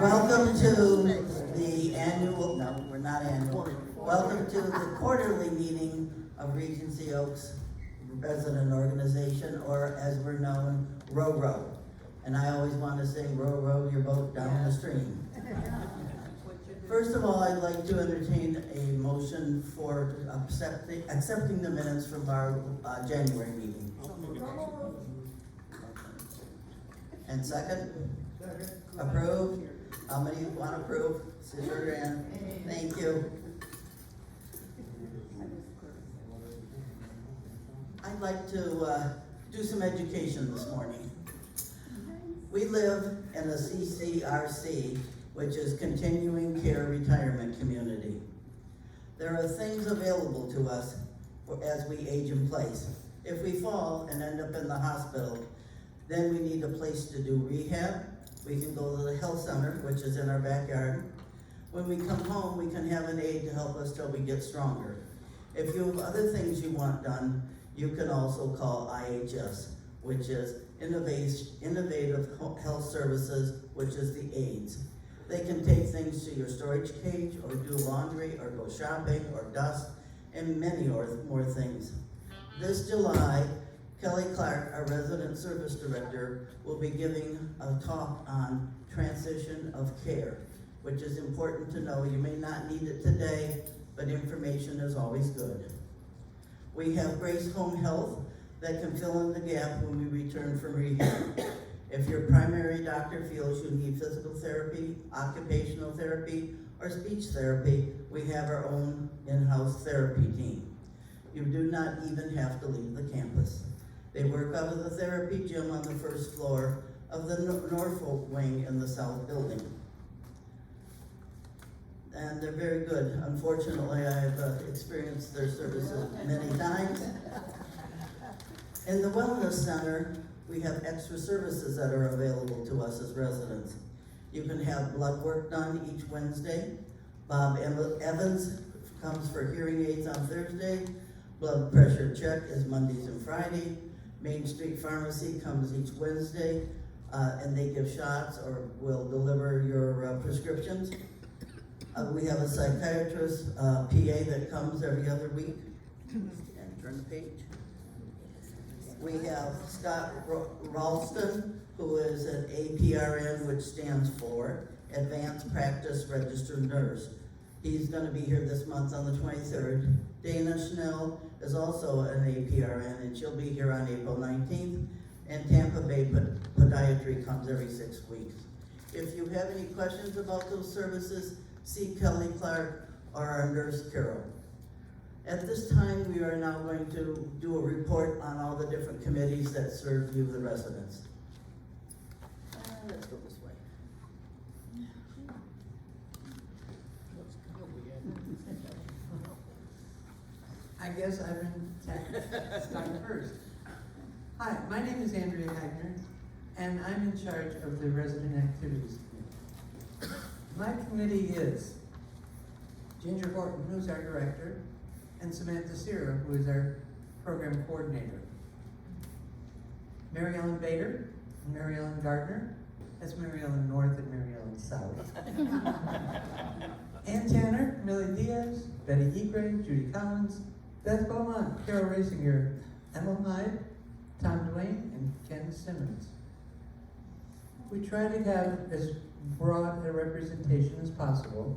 Welcome to the annual, no, we're not annual. Welcome to the quarterly meeting of Regency Oaks Resident Organization, or as we're known, RORO. And I always want to sing, row, row your boat down the stream. First of all, I'd like to entertain a motion for accepting the minutes from our January meeting. And second? Approved? How many want to approve? Raise your hand. Thank you. I'd like to do some education this morning. We live in a CCRC, which is Continuing Care Retirement Community. There are things available to us as we age in place. If we fall and end up in the hospital, then we need a place to do rehab. We can go to the health center, which is in our backyard. When we come home, we can have an aide to help us till we get stronger. If you have other things you want done, you can also call IHS, which is Innovative Health Services, which is the aides. They can take things to your storage cage, or do laundry, or go shopping, or dust, and many more things. This July, Kelly Clark, our resident service director, will be giving a talk on transition of care, which is important to know. You may not need it today, but information is always good. We have Grace Home Health that can fill in the gap when we return from rehab. If your primary doctor feels you need physical therapy, occupational therapy, or speech therapy, we have our own in-house therapy team. You do not even have to leave the campus. They work out of the therapy gym on the first floor of the Norfolk wing in the south building. And they're very good. Unfortunately, I've experienced their services many times. In the Wellness Center, we have extra services that are available to us as residents. You can have blood work done each Wednesday. Bob Evans comes for hearing aids on Thursday. Blood pressure check is Mondays and Friday. Main Street Pharmacy comes each Wednesday, and they give shots or will deliver your prescriptions. We have a psychiatrist, PA, that comes every other week. And turn the page. We have Scott Ralston, who is an APRN, which stands for Advanced Practice Registered Nurse. He's going to be here this month on the 23rd. Dana Schnell is also an APRN, and she'll be here on April 19th. And Tampa Bay Podiatry comes every 6 weeks. If you have any questions about those services, see Kelly Clark or our nurse, Carol. At this time, we are now going to do a report on all the different committees that serve you, the residents. Let's go this way. I guess I've been starting first. Hi, my name is Andrea Hagner, and I'm in charge of the Resident Activities Committee. My committee is Ginger Horton, who's our director, and Samantha Sierra, who is our program coordinator. Mary Ellen Bader, and Mary Ellen Gardner. That's Mary Ellen North and Mary Ellen South. Ann Tanner, Millie Diaz, Betty Egray, Judy Collins, Beth Beaumont, Carol Rasinger, Emma Hyde, Tom Duane, and Ken Simmons. We try to have as broad a representation as possible.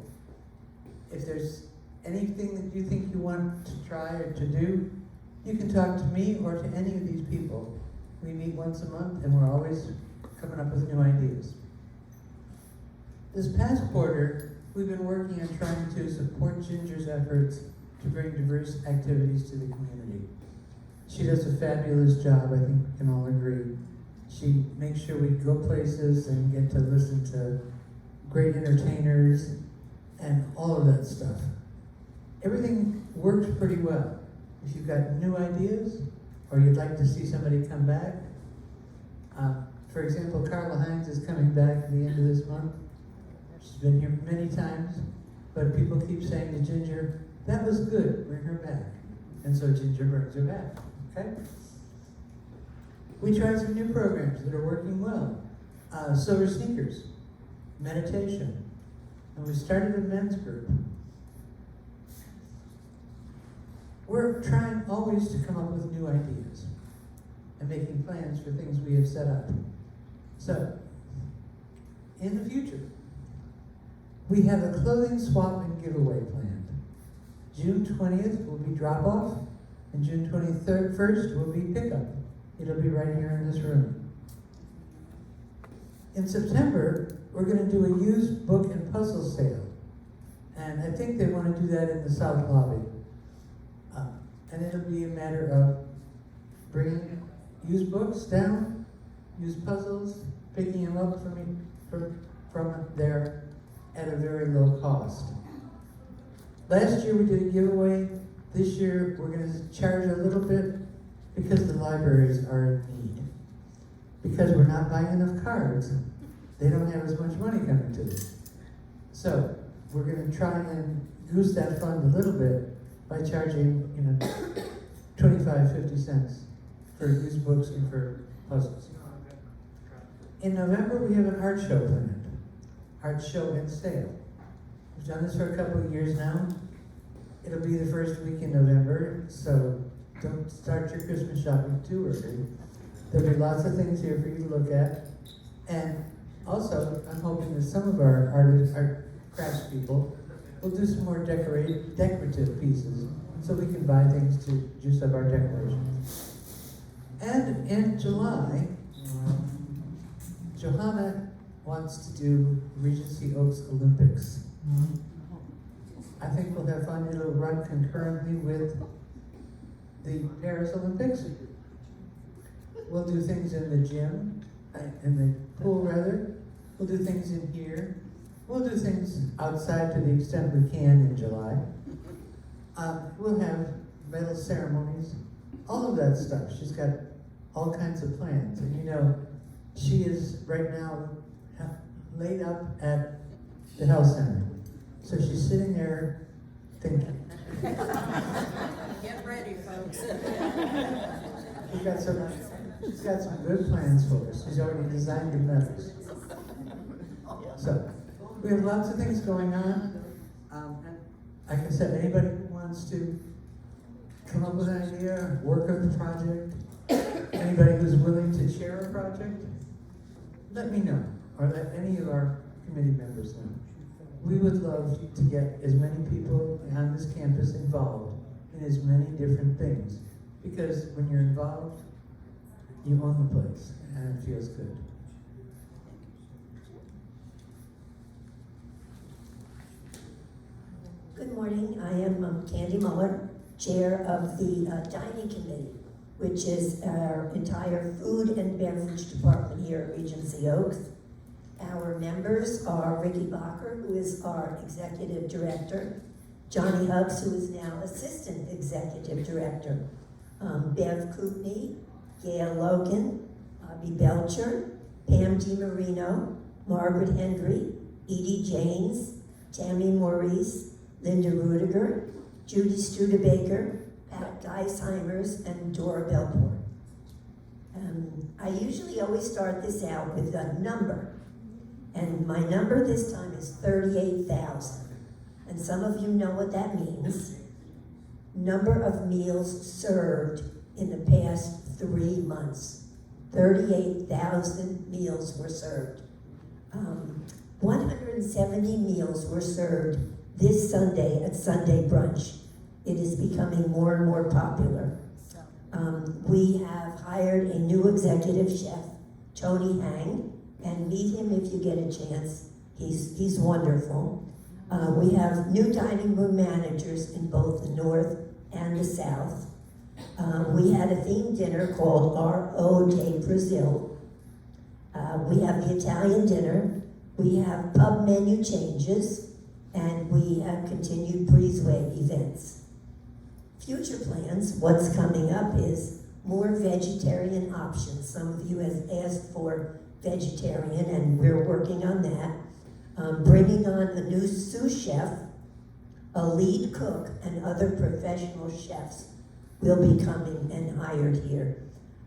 If there's anything that you think you want to try or to do, you can talk to me or to any of these people. We meet once a month, and we're always coming up with new ideas. This past quarter, we've been working on trying to support Ginger's efforts to bring diverse activities to the community. She does a fabulous job, I think we can all agree. She makes sure we go places and get to listen to great entertainers and all of that stuff. Everything works pretty well. If you've got new ideas, or you'd like to see somebody come back, for example, Carla Hines is coming back at the end of this month. She's been here many times, but people keep saying to Ginger, that was good, bring her back. And so Ginger brings her back, okay? We tried some new programs that are working well. Silver Sneakers. meditation, and we started a men's group. We're trying always to come up with new ideas and making plans for things we have set up. So, in the future, we have a clothing swap and giveaway planned. June 20th will be drop-off, and June 21st will be pickup. It'll be right here in this room. In September, we're going to do a used book and puzzle sale. And I think they want to do that in the South Lobby. And it'll be a matter of bringing used books down, used puzzles, picking them up from there at a very low cost. Last year we did a giveaway. This year we're going to charge a little bit because the libraries are in need. Because we're not buying enough cards, they don't have as much money coming to them. So we're going to try and goose that fund a little bit by charging, 25-50 cents for used books and for puzzles. In November we have an art show planned. Art show and sale. We've done this for a couple of years now. It'll be the first week in November, so don't start your Christmas shopping too early. There'll be lots of things here for you to look at. And also, I'm hoping that some of our artists, our craftspeople, will do some more decorative pieces so we can buy things to juice up our decorations. And in July, Johanna wants to do Regency Oaks Olympics. I think we'll have fun. It'll run concurrently with the Paris Olympics. We'll do things in the gym, in the pool rather. We'll do things in here. We'll do things outside to the extent we can in July. We'll have medal ceremonies, all of that stuff. She's got all kinds of plans. And she is right now laid up at the health center. So she's sitting there thinking. Get ready, folks. She's got some good plans for us. She's already designed the medals. So, we have lots of things going on. And like I said, anybody who wants to come up with an idea, work on the project, anybody who's willing to chair a project, let me know, or let any of our committee members know. We would love to get as many people on this campus involved in as many different things. Because when you're involved, you own the place, and it feels good. Good morning. I am Candy Muller, chair of the dining committee, which is our entire food and beverage department here at Regency Oaks. Our members are Ricky Bacher, who is our executive director, Johnny Huggs, who is now assistant executive director, Bev Koopney, Gail Logan, Bobby Belcher, Pam DiMarino, Margaret Hendry, Edie Janes, Tammy Maurice, Linda Rudiger, Judy Studebaker, Pat Geisheimers, and Dora Belport. I usually always start this out with a number. And my number this time is 38,000. And some of you know what that means. Number of meals served in the past 3 months. 38,000 meals were served. 170 meals were served this Sunday at Sunday brunch. It is becoming more and more popular. We have hired a new executive chef, Tony Hang, and meet him if you get a chance. He's wonderful. We have new dining room managers in both the North and the South. We had a themed dinner called RORO de Brazil. We have the Italian dinner. We have pub menu changes, and we have continued breezeway events. Future plans, what's coming up is more vegetarian options. Some of you have asked for vegetarian, and we're working on that. Bringing on a new sous chef, a lead cook, and other professional chefs will be coming and hired here.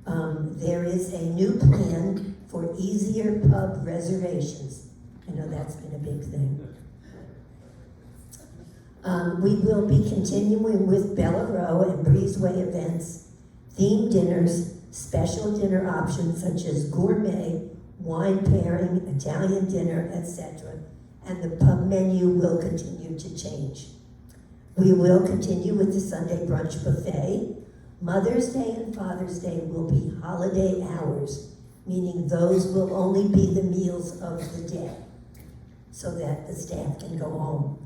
There is a new plan for easier pub reservations. I know that's been a big thing. We will be continuing with Bella Row and Breezeway events, themed dinners, special dinner options such as gourmet, wine pairing, Italian dinner, etc. And the pub menu will continue to change. We will continue with the Sunday brunch buffet. Mother's Day and Father's Day will be holiday hours, meaning those will only be the meals of the day, so that the staff can go home.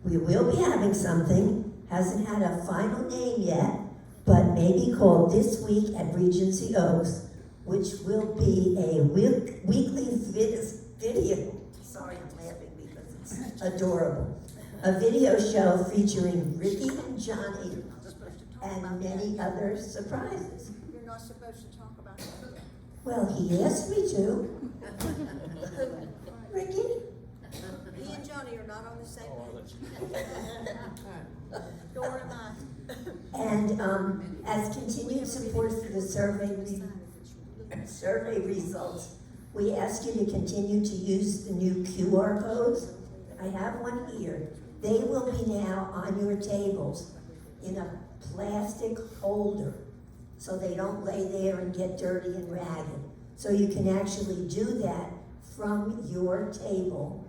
We will be having something, hasn't had a final name yet, but may be called This Week at Regency Oaks, which will be a weekly video. Sorry, I'm laughing because it's adorable. A video show featuring Ricky and Johnny and many other surprises. You're not supposed to talk about that. Well, he asked me to. Ricky? He and Johnny are not on the same page. Nor am I. And as continued support for the survey results, we ask you to continue to use the new QR codes. I have one here. They will be now on your tables in a plastic holder, so they don't lay there and get dirty and ragged. So you can actually do that from your table.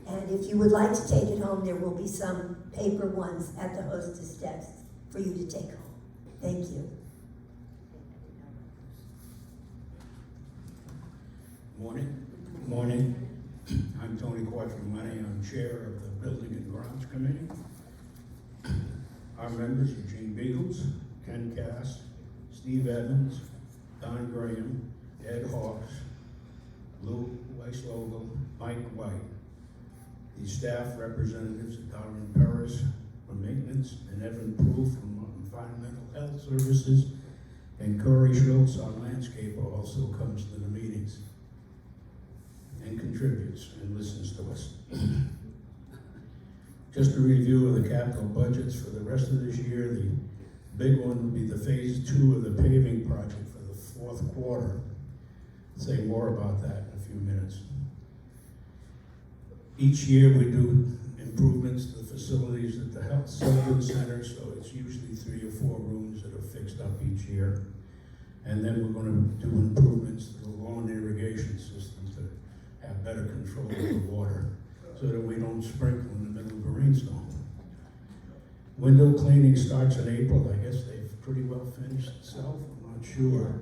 And if you would like to take it home, there will be some paper ones at the hostess desk for you to take home. Thank you. Morning. Morning. I'm Tony Quattromani. I'm chair of the Building and Grounds Committee. Our members are Gene Beagles, Ken Cass, Steve Evans, Don Graham, Ed Hawks, Lou Weisslogel, Mike White. The staff representatives are Darren Perez from Maintenance and Evan Proof from Environmental Health Services, and Corey Schultz, our landscaper, also comes to the meetings and contributes and listens to us. Just a review of the capital budgets for the rest of this year. The big one will be the phase 2 of the paving project for the fourth quarter. I'll say more about that in a few minutes. Each year we do improvements to the facilities at the health center, so it's usually 3 or 4 rooms that are fixed up each year. And then we're going to do improvements to the lawn irrigation system to have better control of the water so that we don't sprinkle in the middle of a rainstorm. Window cleaning starts in April. I guess they've pretty well finished itself. I'm not sure.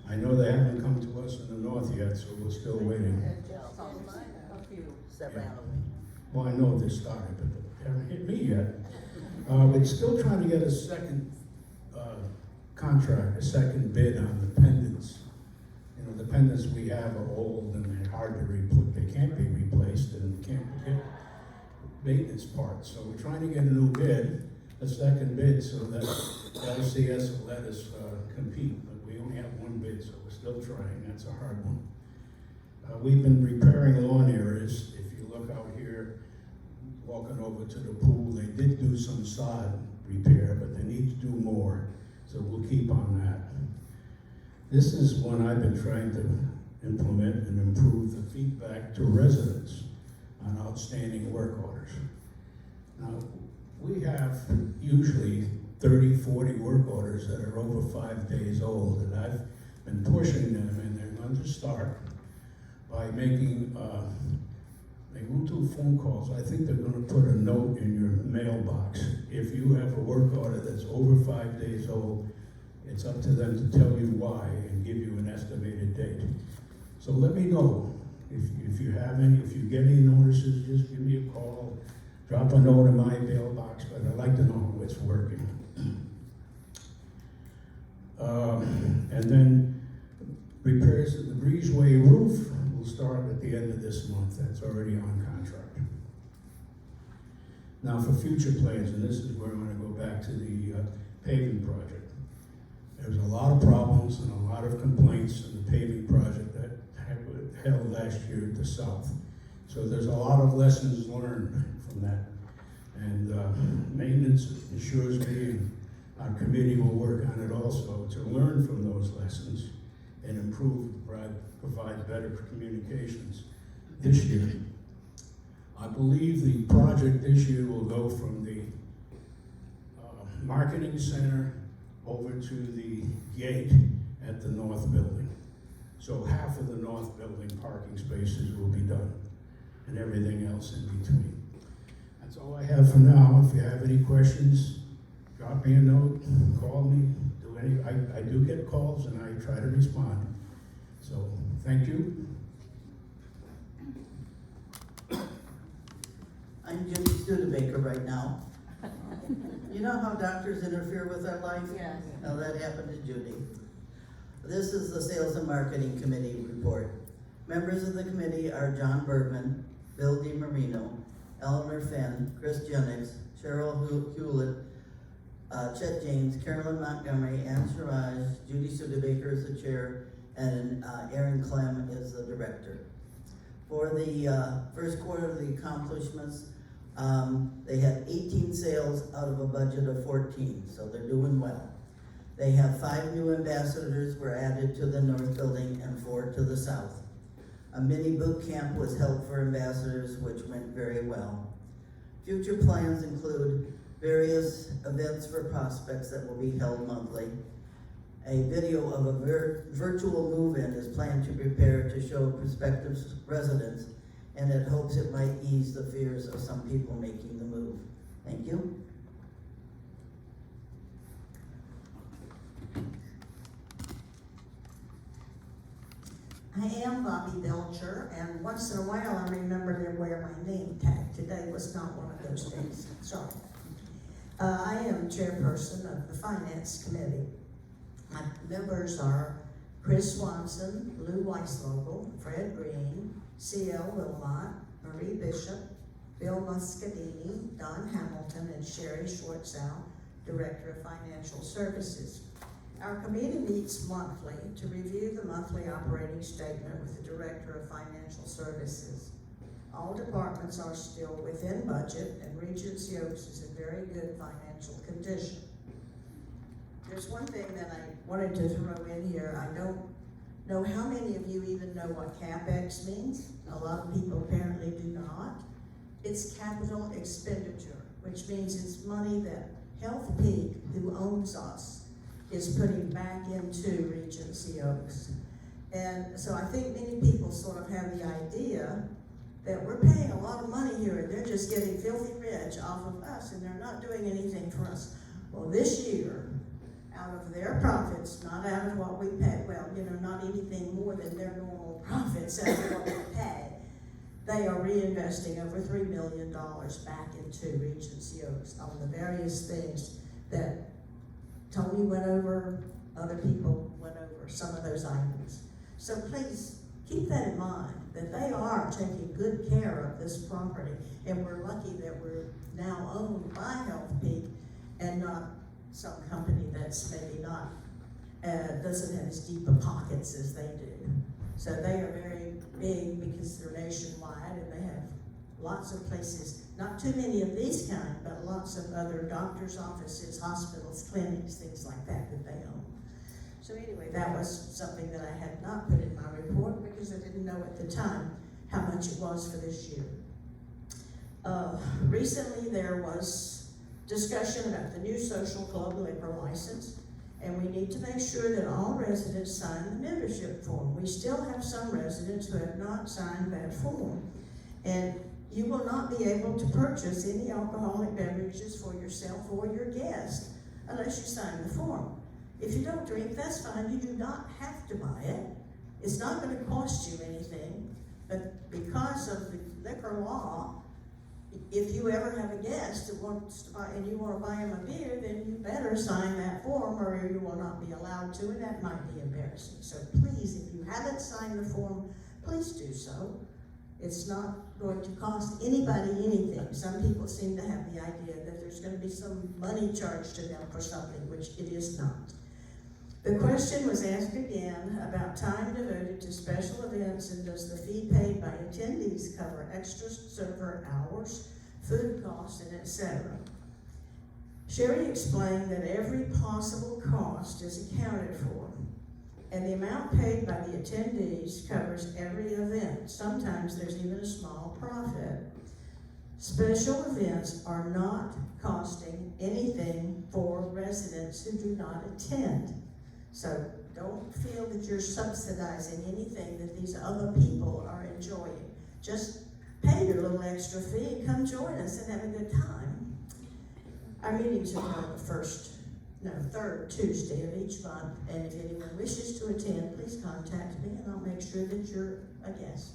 I know they haven't come to us in the north yet, so we're still waiting. Yeah. Well, I know they started, but they haven't hit me yet. We're still trying to get a second contract, a second bid on the pendants. You know, the pendants we have are old and they're hard to replace. They can't be replaced and can't get maintenance parts. So we're trying to get a new bid, a second bid, so that LCS will let us compete. But we only have one bid, so we're still trying. That's a hard one. We've been repairing lawn areas. If you look out here, walking over to the pool, they did do some sod repair, but they need to do more. So we'll keep on that. This is one I've been trying to implement and improve the feedback to residents on outstanding work orders. Now, we have usually 30, 40 work orders that are over 5 days old, and I've been pushing them, and they're going to start by making, they won't do phone calls. I think they're going to put a note in your mailbox. If you have a work order that's over 5 days old, it's up to them to tell you why and give you an estimated date. So let me know if you have any, if you get any notices, just give me a call, drop a note in my mailbox, but I'd like to know it's working. And then repairs to the breezeway roof will start at the end of this month. That's already on contract. Now for future plans, and this is where I'm going to go back to the paving project. There's a lot of problems and a lot of complaints in the paving project that held last year at the south. So there's a lot of lessons learned from that. And maintenance assures me, and our committee will work on it also, to learn from those lessons and improve, provide better communications this year. I believe the project this year will go from the marketing center over to the gate at the north building. So half of the north building parking spaces will be done, and everything else in between. That's all I have for now. If you have any questions, drop me a note, call me, I do get calls and I try to respond. So, thank you. I'm Judy Studebaker right now. You know how doctors interfere with our life? Yes. Now that happened to Judy. This is the Sales and Marketing Committee report. Members of the committee are John Bergman, Bill DiMarino, Eleanor Finn, Chris Jennings, Cheryl Hewlett, Chet James, Carolyn Montgomery, Ann Sharaj, Judy Studebaker is the chair, and Aaron Clem is the director. For the first quarter of the accomplishments, they had 18 sales out of a budget of 14, so they're doing well. They have 5 new ambassadors were added to the north building and 4 to the south. A mini boot camp was held for ambassadors, which went very well. Future plans include various events for prospects that will be held monthly. A video of a virtual move-in is planned to prepare to show prospective residents, and it hopes it might ease the fears of some people making the move. Thank you. I am Bobby Belcher, and once in a while I remember to wear my name tag. Today was not one of those days, sorry. I am chairperson of the Finance Committee. My members are Chris Swanson, Lou Weisvogel, Fred Green, C.L. Wilmot, Marie Bishop, Bill Muscadini, Don Hamilton, and Sherry Schwartzow, Director of Financial Services. Our committee meets monthly to review the monthly operating statement with the Director of Financial Services. All departments are still within budget, and Regency Oaks is in very good financial condition. There's one thing that I wanted to throw in here. I don't know how many of you even know what CapEx means. A lot of people apparently do not. It's capital expenditure, which means it's money that Health Peak, who owns us, is putting back into Regency Oaks. And so I think many people sort of have the idea that we're paying a lot of money here and they're just getting filthy rich off of us and they're not doing anything for us. Well, this year, out of their profits, not out of what we pay, well, you know, not anything more than their normal profits out of what we pay, they are reinvesting over $3 million back into Regency Oaks on the various things that Tony went over, other people went over some of those items. So please keep that in mind, that they are taking good care of this property, and we're lucky that we're now owned by Health Peak and not some company that's maybe not, doesn't have as deep a pockets as they do. So they are very big because they're nationwide and they have lots of places, not too many of these kind, but lots of other doctors' offices, hospitals, clinics, things like that that they own. So anyway, that was something that I had not put in my report because I didn't know at the time how much it was for this year. Recently there was discussion about the new social club liquor license, and we need to make sure that all residents sign the membership form. We still have some residents who have not signed that form, and you will not be able to purchase any alcoholic beverages for yourself or your guest unless you sign the form. If you don't drink, that's fine. You do not have to buy it. It's not going to cost you anything, but because of the liquor law, if you ever have a guest that wants to buy, and you want to buy him a beer, then you better sign that form or you will not be allowed to, and that might be embarrassing. So please, if you haven't signed the form, please do so. It's not going to cost anybody anything. Some people seem to have the idea that there's going to be some money charged to them for something, which it is not. The question was asked again about time devoted to special events, and does the fee paid by attendees cover extra server hours, food costs, and etc. Sherry explained that every possible cost is accounted for. And the amount paid by the attendees covers every event. Sometimes there's even a small profit. Special events are not costing anything for residents who do not attend. So don't feel that you're subsidizing anything that these other people are enjoying. Just pay your little extra fee and come join us and have a good time. Our meetings are held the third Tuesday of each month, and if anyone wishes to attend, please contact me and I'll make sure that you're a guest.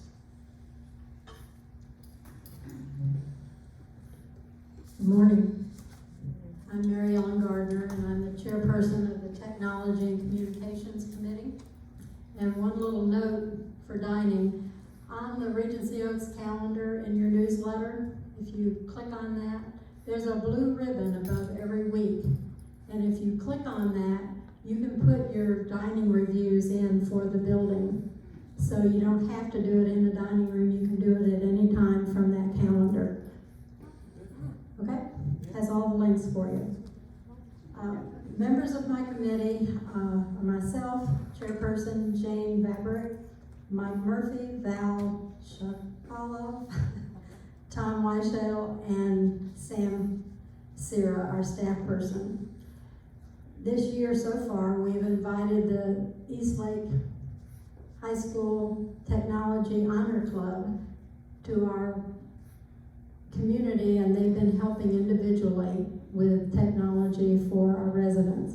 Good morning. I'm Mary Ellen Gardner, and I'm the chairperson of the Technology and Communications Committee. And one little note for dining, on the Regency Oaks calendar in your newsletter, if you click on that, there's a blue ribbon above every week. And if you click on that, you can put your dining reviews in for the building. So you don't have to do it in the dining room, you can do it at any time from that calendar. Okay? Has all the links for you. Members of my committee are myself, Chairperson Jane Vabrick, Mike Murphy, Val Shapalo, Tom Weichel, and Sam Sierra, our staff person. This year so far, we've invited the Eastlake High School Technology Honor Club to our community, and they've been helping individually with technology for our residents.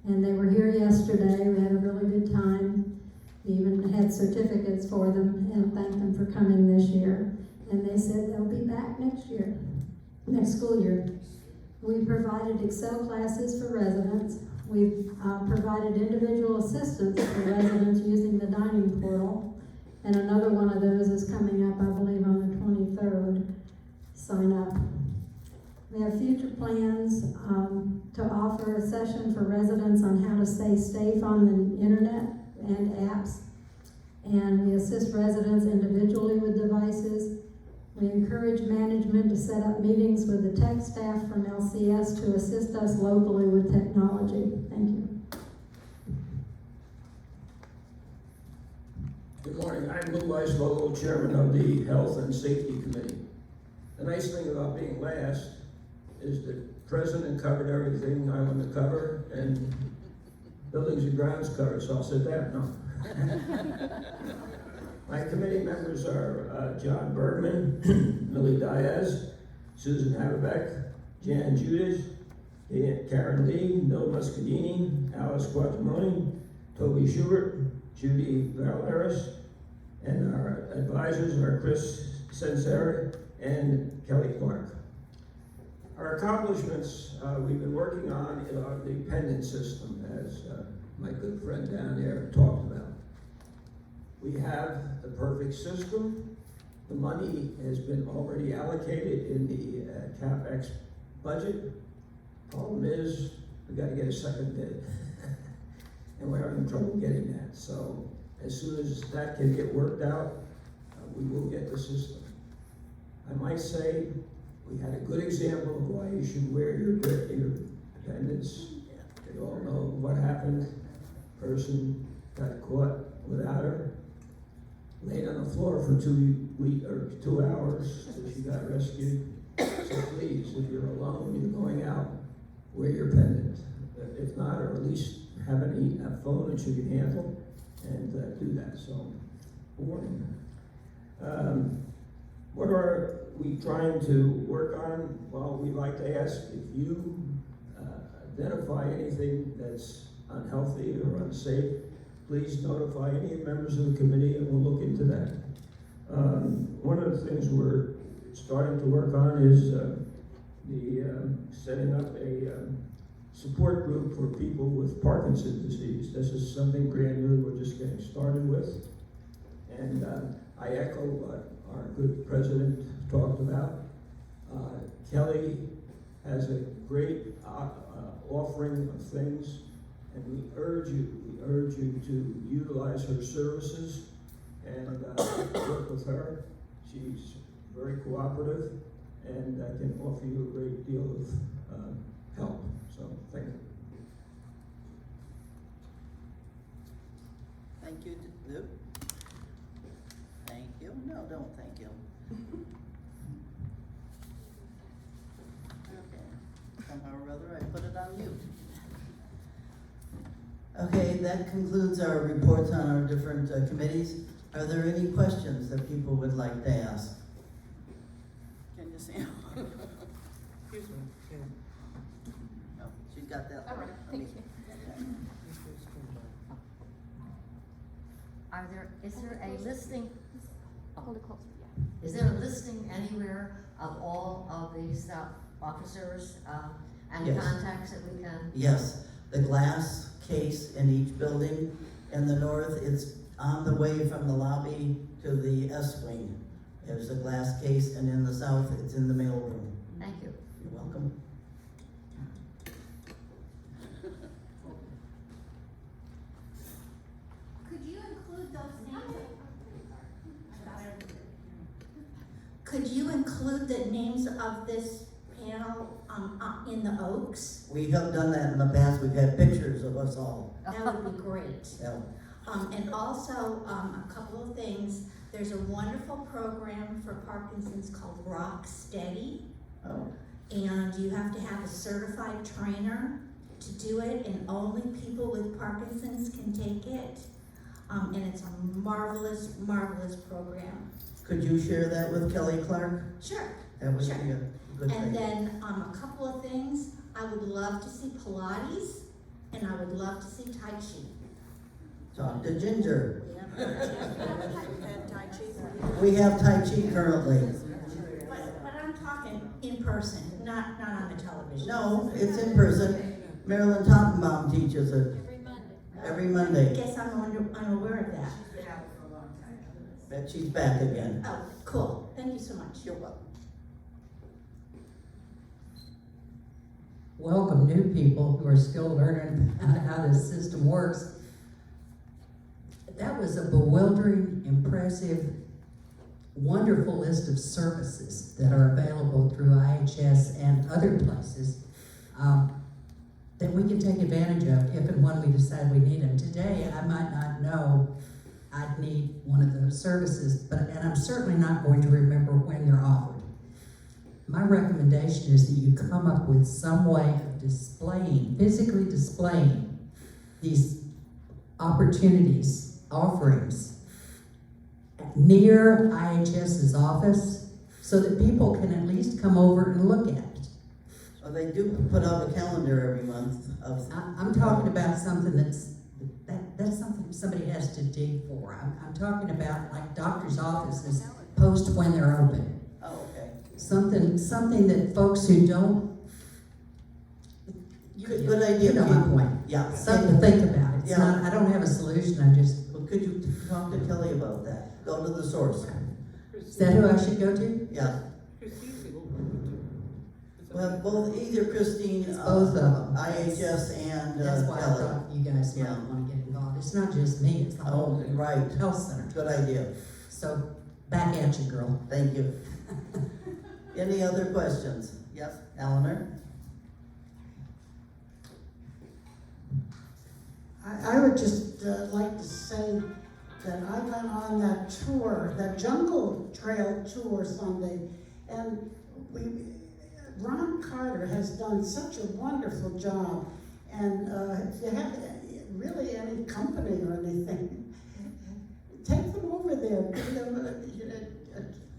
And they were here yesterday. We had a really good time. We even had certificates for them and thanked them for coming this year. And they said they'll be back next school year. We provided Excel classes for residents. We've provided individual assistance for residents using the dining portal. And another one of those is coming up, I believe, on the 23rd. Sign up. We have future plans to offer a session for residents on how to stay safe on the internet and apps. And we assist residents individually with devices. We encourage management to set up meetings with the tech staff from LCS to assist us locally with technology. Thank you. Good morning, I'm Lou Weisvogel, Chairman of the Health and Safety Committee. The nice thing about being last is that President covered everything I want to cover, and Buildings and Grounds covered, so I'll sit down. No. My committee members are John Bergman, Millie Diaz, Susan Haverbeck, Jan Judas, Karen Lee, Bill Muscadini, Alice Quattromoni, Toby Schubert, Judy Valeris, and our advisors are Chris Senseri and Kelly Clark. Our accomplishments we've been working on are the pendant system, as my good friend down there talked about. We have the perfect system. The money has been already allocated in the CapEx budget. Problem is, we got to get a second bid. And we're having trouble getting that. So as soon as that can get worked out, we will get the system. I might say we had a good example of why you should wear your pendants. You all know what happened. Person got caught without her, laid on the floor for 2 hours till she got rescued. So please, if you're alone, you're going out, wear your pendant. If not, or at least have a phone that you can handle and do that. So, warning. What are we trying to work on? Well, we'd like to ask if you identify anything that's unhealthy or unsafe, please notify any members of the committee and we'll look into that. One of the things we're starting to work on is setting up a support group for people with Parkinson's disease. This is something brand new we're just getting started with. And I echo what our good president talked about. Kelly has a great offering of things, and we urge you to utilize her services and work with her. She's very cooperative and can offer you a great deal of help. So, thank you. Thank you, Luke. Thank you. No, don't thank you. Okay, somehow or other I put it on mute. Okay, that concludes our reports on our different committees. Are there any questions that people would like to ask? Can you see? Excuse me. No, she's got that. All right, thank you. Is there a listing, Hold it closer, yeah. is there a listing anywhere of all of these officers and Yes. contacts that we can? Yes, the glass case in each building. In the north, it's on the way from the lobby to the S wing. There's a glass case, and in the south, it's in the mail room. Thank you. You're welcome. Could you include those names? Could you include the names of this panel, in the Oaks? We have done that in the past. We've had pictures of us all. That would be great. Yeah. And also, a couple of things. There's a wonderful program for Parkinson's called Rock Steady. Oh, And you have to have a certified trainer to do it, and only people with Parkinson's can take it. And it's a marvelous, marvelous program. could you share that with Kelly Clark? Sure. That would Sure. be a good thing. And then, a couple of things. I would love to see Pilates, and I would love to see Tai Chi. Talk to Ginger. And Tai Chi. We have Tai Chi currently. But I'm talking in person, not on the television. No, it's in person. Marilyn Toppenbaum teaches it Every Monday. every I Monday. guess I'm unaware of that. But she's back again. Oh, cool. Thank you so much. You're welcome. Welcome new people who are still learning how this system works. That was a bewildering, impressive, wonderful list of services that are available through IHS and other places that we can take advantage of if and when we decide we need them. Today, I might not know I'd need one of those services, and I'm certainly not going to remember when they're offered. My recommendation is that you come up with some way of physically displaying these opportunities, offerings near IHS's office so that people can at least come over and look at it. Well, they do put out a calendar every month of. I'm talking about something that's something somebody has to dig for. I'm talking about like doctor's offices post when they're open. Oh, okay. Something that folks who don't. Good idea. You know my point. Yeah. Something to think about. It's Yeah. not, I don't have a solution, I just, Well, could you talk to Kelly about that? Go to the source. is that who I should go to? Yeah. Well, both, either Christine, Both of them. IHS and That's why I Kelly. thought you guys might Yeah. want to get involved. It's not just me, it's the Oh, whole right. health center. Good idea. So, back at you, girl. Thank you. Any other questions? Yes, Eleanor? I would just like to say that I went on that tour, that jungle trail tour Sunday, and Ron Carter has done such a wonderful job. And if you have really any company or anything, take them over there, give them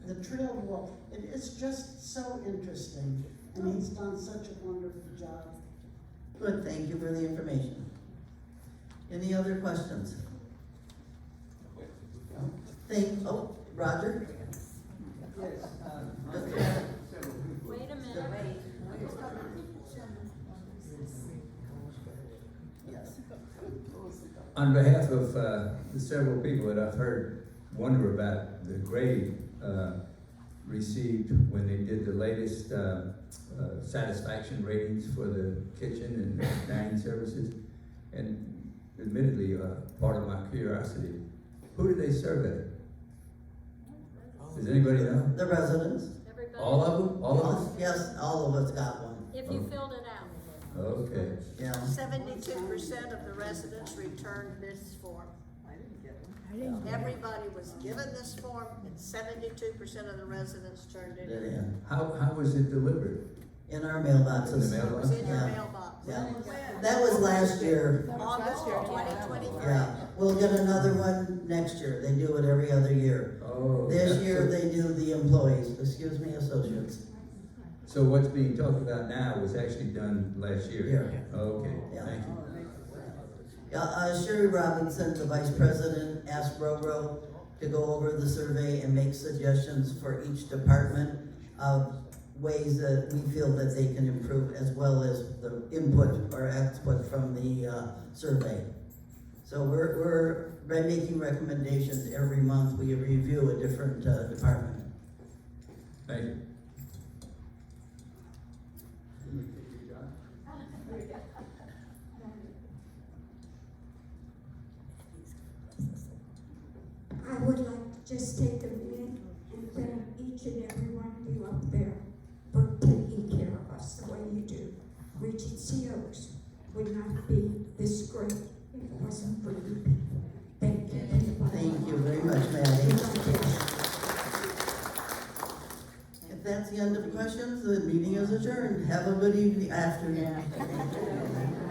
the trail walk. It's just so interesting, and he's done such a wonderful job. Good, thank you for the information. Any other questions? No? Roger? Wait a minute. Yes. On behalf of the several people that I've heard wonder about the grade received when they did the latest satisfaction ratings for the kitchen and dining services, and admittedly, part of my curiosity, who do they serve at? Does anybody know? The residents? Everybody, All of them? All of us? Yes, all of us got one. if you filled it out. Okay. Yeah. 72% of the residents returned this form. Everybody was given this form, and 72% of the residents turned it Did in. in. How was it delivered? In our mailboxes. In the It mailbox? was in your Yeah. mailbox. Yeah. That was last year. August of 2023. Yeah, we'll get another one next year. They do it every other year. Oh. This that's year, so- they do the employees, excuse me, associates. So what's being talked about now was actually done last year? Yeah. Okay, Yeah. thank you. Sherry Robinson, the vice president, asked RORO to go over the survey and make suggestions for each department of ways that we feel that they can improve, as well as the input or output from the survey. So we're making recommendations every month. We review a different department. Thank you. I would like to just take a minute and thank each and every one of you up there for taking care of us the way you do. Regency Oaks would not be this great if it wasn't for you people. Thank you. Thank you very much, Maddie. If that's the end of questions, the meeting is adjourned. Have a good evening, afternoon.